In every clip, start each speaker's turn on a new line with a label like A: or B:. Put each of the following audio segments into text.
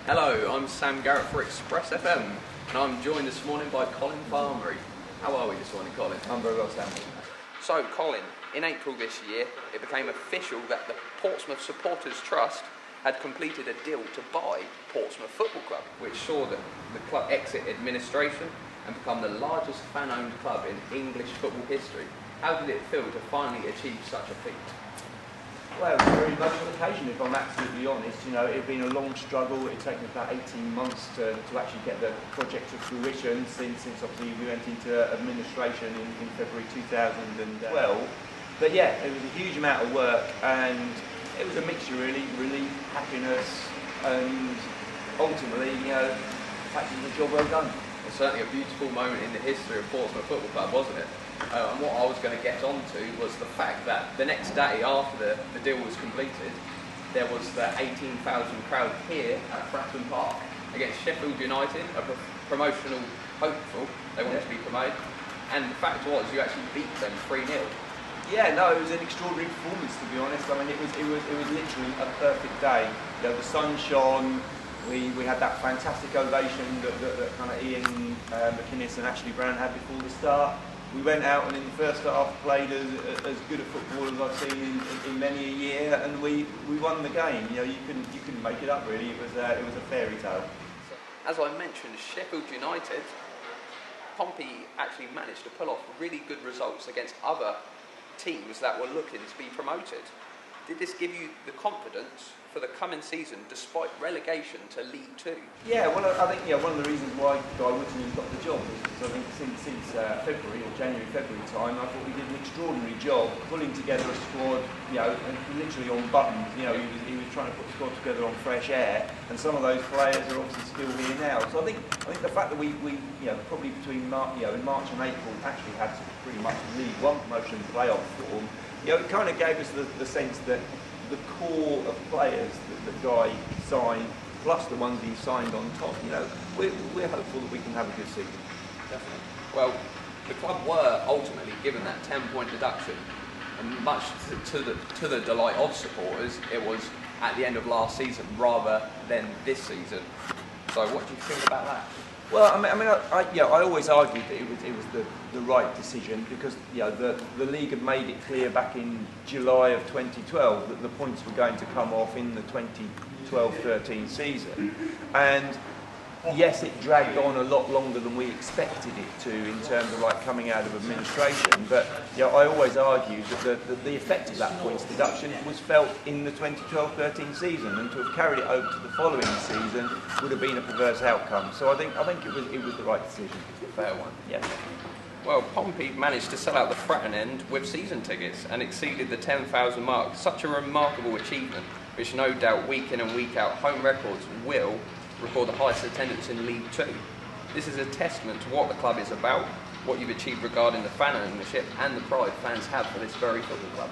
A: Hello, I'm Sam Garrett for Express FM, and I'm joined this morning by Colin Farmery. How are we this morning, Colin?
B: I'm very well, Sam.
A: So, Colin, in April this year, it became official that the Portsmouth Supporters Trust had completed a deal to buy Portsmouth Football Club, which saw the club exit administration and become the largest fan-owned club in English football history. How did it feel to finally achieve such a feat?
B: Well, it was a very emotional occasion, if I'm absolutely honest. You know, it had been a long struggle. It had taken about 18 months to actually get the project to fruition since obviously we went into administration in February 2012. But yeah, it was a huge amount of work, and it was a mixture really, relief, happiness, and ultimately, you know, the fact it was a job well done.
A: It's certainly a beautiful moment in the history of Portsmouth Football Club, wasn't it? And what I was going to get onto was the fact that the next day after the deal was completed, there was the 18,000 crowd here at Fratton Park against Sheffield United, a promotional hopeful. They wanted to be promoted, and the fact was you actually beat them 3-0.
B: Yeah, no, it was an extraordinary performance, to be honest. I mean, it was literally a perfect day. You know, the sun shone. We had that fantastic ovation that kind of Ian McInnes and Ashley Brown had before the start. We went out and in the first half played as good a football as I've seen in many a year, and we won the game. You know, you couldn't make it up really. It was a fairy tale.
A: As I mentioned, Sheffield United, Pompey actually managed to pull off really good results against other teams that were looking to be promoted. Did this give you the confidence for the coming season despite relegation to League Two?
B: Yeah, well, I think one of the reasons why Guy Woodson got the job is because I think since February or January-February time, I thought we did an extraordinary job pulling together a squad, you know, and literally on buttons. You know, he was trying to put the squad together on fresh air, and some of those players are obviously still here now. So I think the fact that we you know, probably between in March and April actually had pretty much League One promotion playoff form. You know, it kind of gave us the sense that the core of players that Guy signed, plus the ones he signed on top, you know, we're hopeful that we can have a good season.
A: Definitely. Well, the club were ultimately given that 10-point deduction, and much to the delight of supporters, it was at the end of last season rather than this season. So, what do you think about that?
B: Well, I always argued that it was the right decision because the league had made it clear back in July of 2012 that the points were going to come off in the 2012-13 season, and yes, it dragged on a lot longer than we expected it to in terms of coming out of administration. But I always argued that the effect of that points deduction was felt in the 2012-13 season, and to have carried it over to the following season would have been a perverse outcome. So I think it was the right decision.
A: Fair one.
B: Yeah.
A: Well, Pompey managed to sell out the Fratton end with season tickets and exceeded the 10,000 mark. Such a remarkable achievement, which no doubt week in and week out home records will record the highest attendance in League Two. This is a testament to what the club is about, what you've achieved regarding the fan ownership and the pride fans have for this very football club.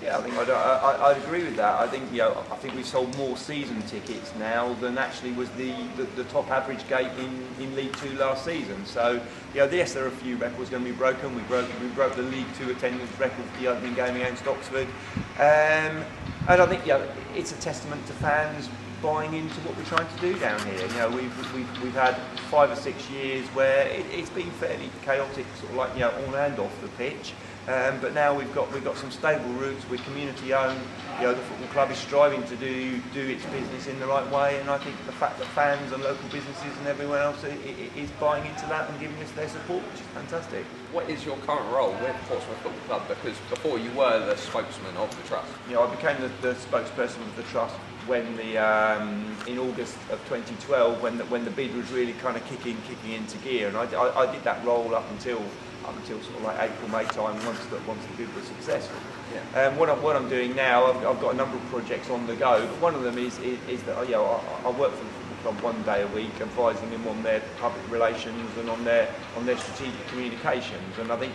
B: Yeah, I think I'd agree with that. I think we've sold more season tickets now than actually was the top average gate in League Two last season. So yes, there are a few records going to be broken. We broke the League Two attendance record for the opening game against Oxford, and I think it's a testament to fans buying into what we're trying to do down here. You know, we've had 5 or 6 years where it's been fairly chaotic, sort of on and off the pitch. But now we've got some stable roots. We're community owned. The football club is striving to do its business in the right way, and I think the fact that fans and local businesses and everyone else is buying into that and giving us their support, which is fantastic.
A: What is your current role with Portsmouth Football Club? Because before you were the spokesman of the trust.
B: I became the spokesperson of the trust when in August of 2012, when the bid was really kind of kicking into gear, and I did that role up until sort of April, May time, once the bid was successful. Yeah. What I'm doing now, I've got a number of projects on the go, but one of them is that I work for the football club 1 day a week, advising them on their public relations and on their strategic communications. And I think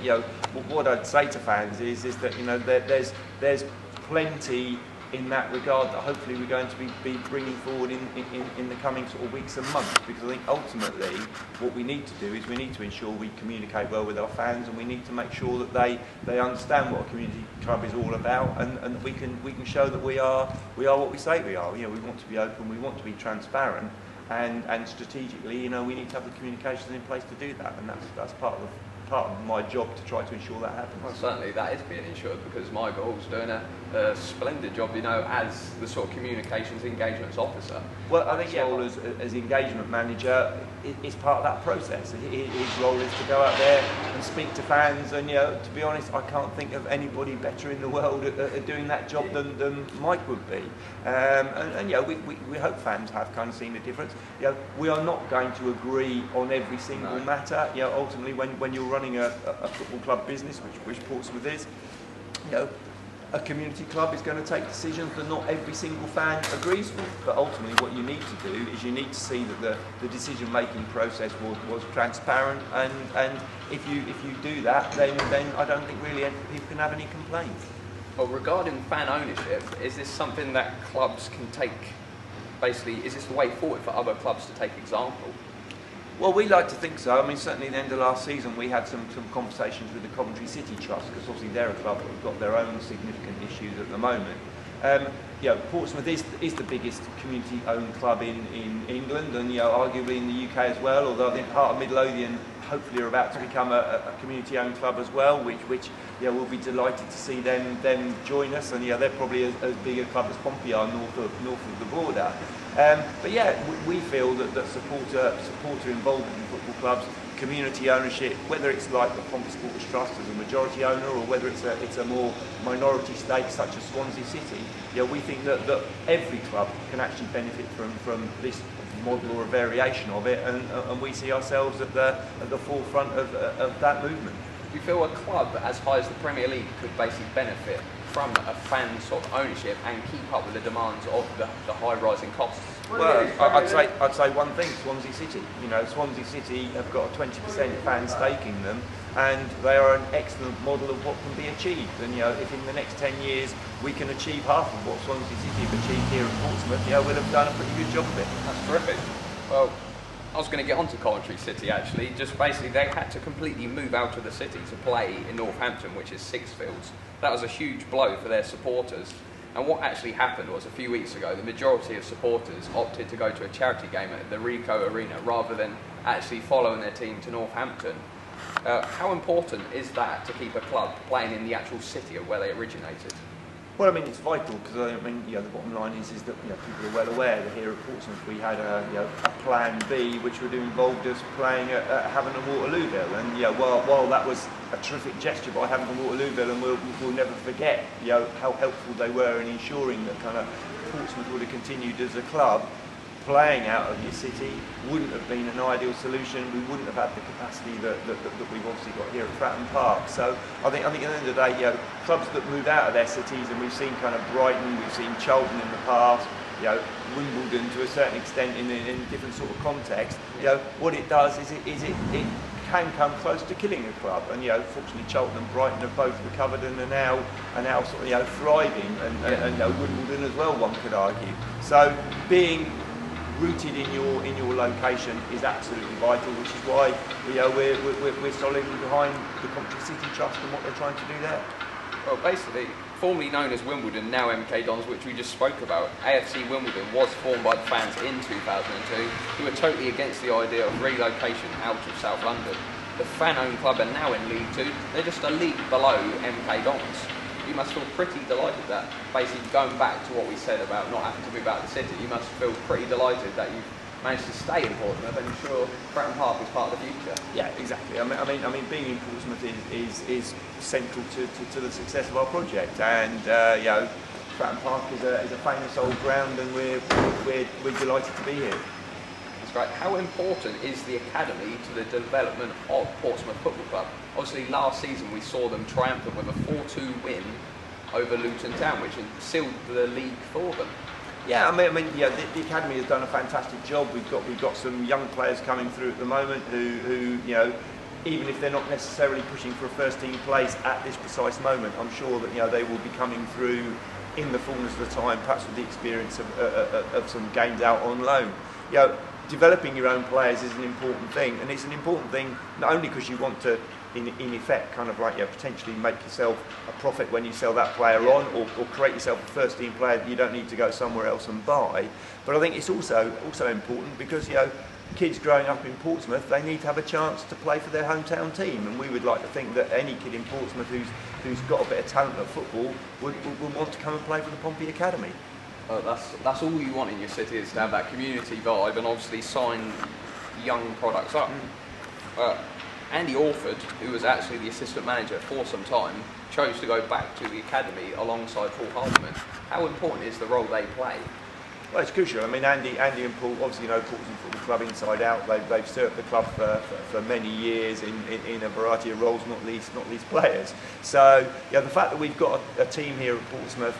B: what I'd say to fans is that there's plenty in that regard that hopefully we're going to be bringing forward in the coming sort of weeks and months, because I think ultimately what we need to do is we need to ensure we communicate well with our fans, and we need to make sure that they understand what a community club is all about, and that we can show that we are what we say we are. You know, we want to be open, we want to be transparent, and strategically, you know, we need to have the communications in place to do that, and that's part of my job to try to ensure that happens.
A: Well, certainly that is being ensured, because Michael's doing a splendid job, you know, as the sort of communications engagements officer.
B: Well, I think his role as engagement manager is part of that process. His role is to go out there and speak to fans, and, you know, to be honest, I can't think of anybody better in the world at doing that job than Mike would be. And you know, we hope fans have kind of seen the difference. You know, we are not going to agree on every single matter. You know, ultimately, when you're running a football club business, which Portsmouth is, you know, a community club is going to take decisions that not every single fan agrees with. But ultimately, what you need to do is you need to see that the decision-making process was transparent, and if you do that, then I don't think really people can have any complaints.
A: Well, regarding fan ownership, is this something that clubs can take? Basically, is this the way forward for other clubs to take example?
B: Well, we like to think so. I mean, certainly at the end of last season, we had some conversations with the Coventry City Trust, because obviously they're a club that have got their own significant issues at the moment. You know, Portsmouth is the biggest community-owned club in England, and, you know, arguably in the UK as well. Although I think part of Midlothian hopefully are about to become a community-owned club as well, which you know, we'll be delighted to see them join us. And, you know, they're probably as big a club as Pompey are north of the border. But yeah, we feel that supporter involvement in football clubs, community ownership, whether it's like the Pompey Supporters Trust as a majority owner, or whether it's a more minority stake such as Swansea City, you know, we think that every club can actually benefit from this model or a variation of it, and we see ourselves at the forefront of that movement.
A: Do you feel a club as high as the Premier League could basically benefit from a fan sort of ownership and keep up with the demands of the high rising costs?
B: Well, I'd say one thing: Swansea City. You know, Swansea City have got a 20% fan stake in them, and they are an excellent model of what can be achieved. And, you know, if in the next 10 years we can achieve half of what Swansea City have achieved here at Portsmouth, you know, we'll have done a pretty good job of it.
A: That's terrific. Well, I was going to get onto Coventry City actually. Just basically, they had to completely move out of the city to play in Northampton, which is Sixfields. That was a huge blow for their supporters. And what actually happened was, a few weeks ago, the majority of supporters opted to go to a charity game at the Ricoh Arena rather than actually following their team to Northampton. How important is that to keep a club playing in the actual city of where they originated?
B: Well, I mean, it's vital, because I mean, you know, the bottom line is that, you know, people are well aware that here at Portsmouth we had a plan B, which would have involved us playing at Havant and Waterlooville, and, you know, while that was a terrific gesture by Havant and Waterlooville, and we'll never forget, you know, how helpful they were in ensuring that kind of Portsmouth would have continued as a club. Playing out of your city wouldn't have been an ideal solution. We wouldn't have had the capacity that we've obviously got here at Fratton Park. So I think at the end of the day, you know, clubs that move out of their cities, and we've seen kind of Brighton, we've seen Charlton in the past, you know, Wimbledon to a certain extent in different sort of context. You know, what it does is it can come close to killing a club, and, you know, fortunately Charlton and Brighton have both recovered and are now sort of, you know, thriving, and you know, Wimbledon as well, one could argue. So being rooted in your location is absolutely vital, which is why, you know, we're solidly behind the Coventry City Trust and what they're trying to do there.
A: Well, basically, formerly known as Wimbledon, now MK Dons, which we just spoke about, AFC Wimbledon was formed by the fans in 2002 who were totally against the idea of relocation out of South London. The fan-owned club are now in League 2. They're just a league below MK Dons. You must feel pretty delighted that, basically going back to what we said about not having to move out of the city, you must feel pretty delighted that you've managed to stay in Portsmouth, and I'm sure Fratton Park is part of the future. Yeah, exactly. I mean, being in Portsmouth is central to the success of our project, and you know, Fratton Park is a famous old ground, and we're delighted to be here. That's great. How important is the academy to the development of Portsmouth Football Club? Obviously, last season we saw them triumphant with a 4-2 win over Luton Town, which sealed the league for them. Yeah, I mean, yeah, the academy has done a fantastic job. We've got some young players coming through at the moment who you know, even if they're not necessarily pushing for a first team place at this precise moment, I'm sure that, you know, they will be coming through
B: in the fullness of the time, perhaps with the experience of some games out on loan. Developing your own players is an important thing, and it's an important thing not only because you want to, in effect, kind of like potentially make yourself a profit when you sell that player on, or create yourself a first team player that you don't need to go somewhere else and buy. But I think it's also important because kids growing up in Portsmouth, they need to have a chance to play for their hometown team, and we would like to think that any kid in Portsmouth who's got a bit of talent at football would want to come and play for the Pompey Academy.
A: That's all you want in your city, is to have that community vibe and obviously sign young products up. Andy Orford, who was actually the assistant manager for some time, chose to go back to the academy alongside Paul Hardiman. How important is the role they play?
B: Well, it's crucial. I mean, Andy and Paul obviously know Portsmouth Football Club inside out. They've served the club for many years in a variety of roles, not least players. So the fact that we've got a team here at Portsmouth,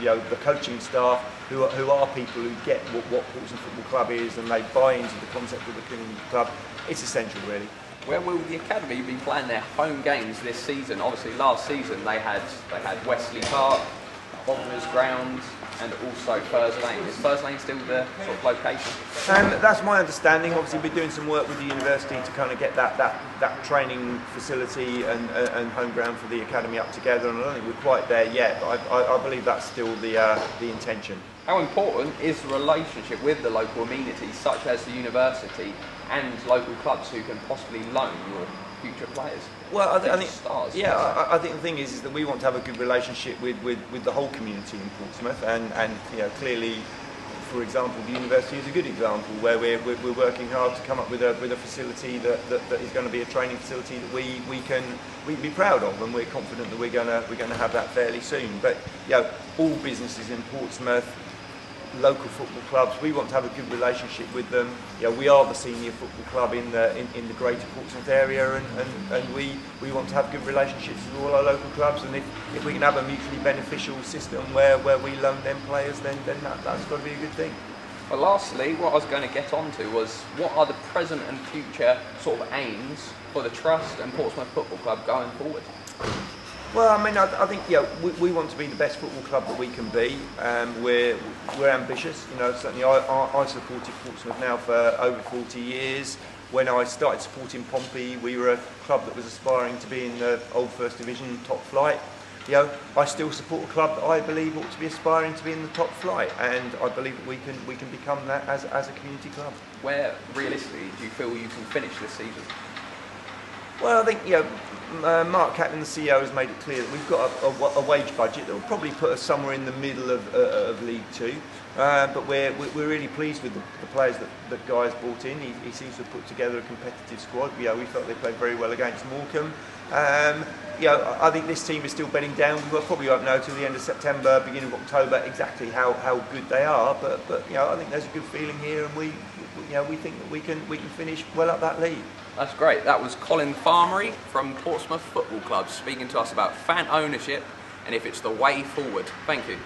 B: the coaching staff who are people who get what Portsmouth Football Club is, and they buy into the concept of the community club, it's essential, really. Where
A: will the academy be playing their home games this season? Obviously, last season they had Wesley Park, Bogner's Ground, and also Furs Lane. Is Furs Lane still the sort of location?
B: That's my understanding. Obviously, we're doing some work with the university to kind of get that training facility and home ground for the academy up together, and I don't think we're quite there yet, but I believe that's still the intention.
A: How important is the relationship with the local amenities, such as the university and local clubs who can possibly loan your future players?
B: Well, I think the thing is that we want to have a good relationship with the whole community in Portsmouth, and clearly, for example, the university is a good example where we're working hard to come up with a facility that is going to be a training facility that we can be proud of, and we're confident that we're going to have that fairly soon. But all businesses in Portsmouth, local football clubs, we want to have a good relationship with them. We are the senior football club in the greater Portsmouth area, and we want to have good relationships with all our local clubs, and if we can have a mutually beneficial system where we loan them players, then that's got to be a good thing.
A: Well, lastly, what I was going to get onto was, what are the present and future sort of aims for the Trust and Portsmouth Football Club going forward?
B: Well, I mean, I think we want to be the best football club that we can be. We're ambitious. Certainly I supported Portsmouth now for over 40 years. When I started supporting Pompey, we were a club that was aspiring to be in the old First Division top flight. I still support a club that I believe ought to be aspiring to be in the top flight, and I believe that we can become that as a community club.
A: Where realistically do you feel you can finish this season?
B: Well, I think Mark Catlin, the CEO, has made it clear that we've got a wage budget that will probably put us somewhere in the middle of League Two. But we're really pleased with the players that Guy's brought in. He seems to have put together a competitive squad. We felt they played very well against Morecambe. I think this team is still bedding down. We probably won't know till the end of September, beginning of October, exactly how good they are. But I think there's a good feeling here, and we think that we can finish well up that league.
A: That's great. That was Colin Farmery from Portsmouth Football Club speaking to us about fan ownership and if it's the way forward. Thank you.